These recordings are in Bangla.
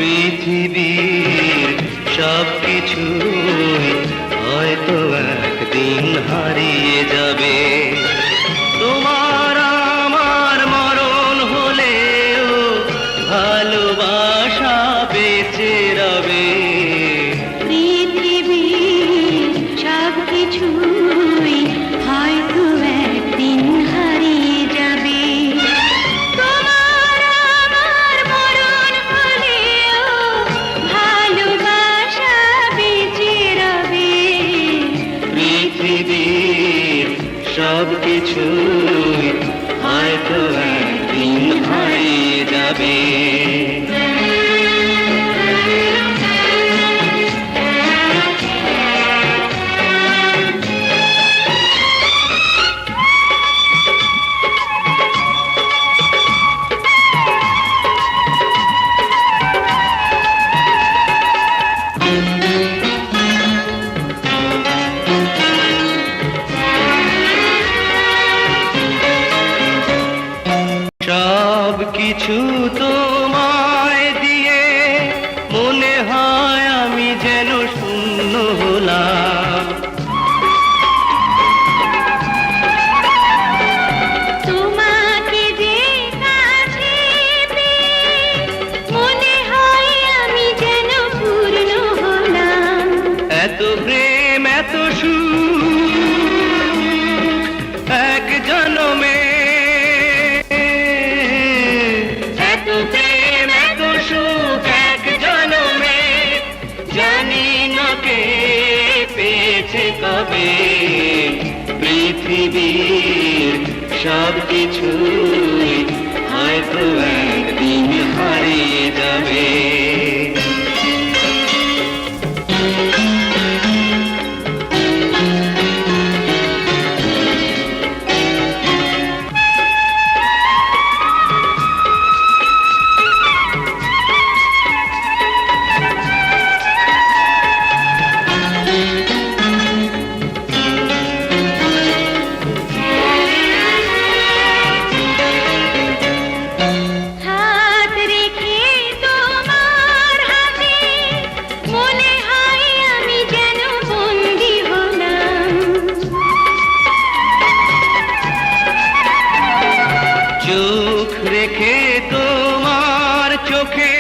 পৃথিবীর সবকিছু হয়তো একদিন হারিয়ে যাবে। তোমার আমার মরণ হলেও ভালোবাসা বেঁচে রবে। পৃথিবীর সবকিছুই হয়তো একদিন হারিয়ে যাবে। তোমার আমার মরণ হলেও ভালোবাসা বেঁচে রবে। পৃথিবীর সবকিছুই হয়তো একদিন হারিয়ে যাবে। সব কিছু তোমায় দিয়ে মনে হয় আমি যেন শূন্য হলাম। তোমাকে যে কাছে পেয়ে মনে হয় আমি যেন পূর্ণ হলাম। এত প্রেম এত সুখ এক জনমে, এত প্রেম এত সুখ এক জনমে, জানি না কে পেয়েছে কবে। পৃথিবীর সবকিছুই হয়তো একদিন হারিয়ে যাবে। হাত রেখে তোমার হাতে মনে হয় আমি যেন বন্দী হলাম। চোখ রেখে তোমার চোখে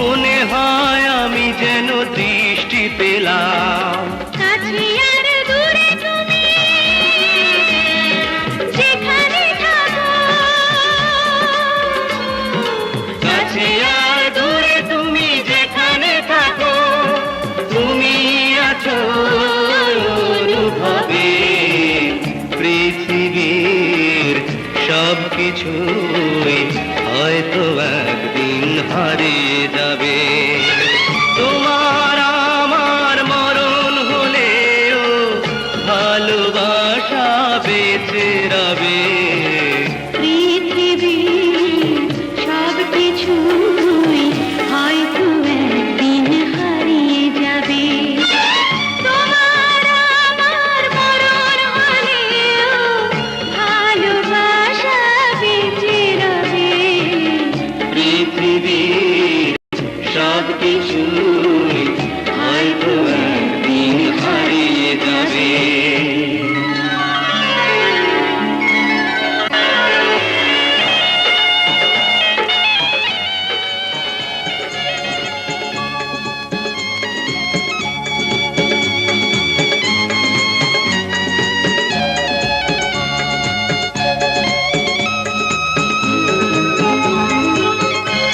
মনে হয় আমি যেন দৃষ্টি পেলাম।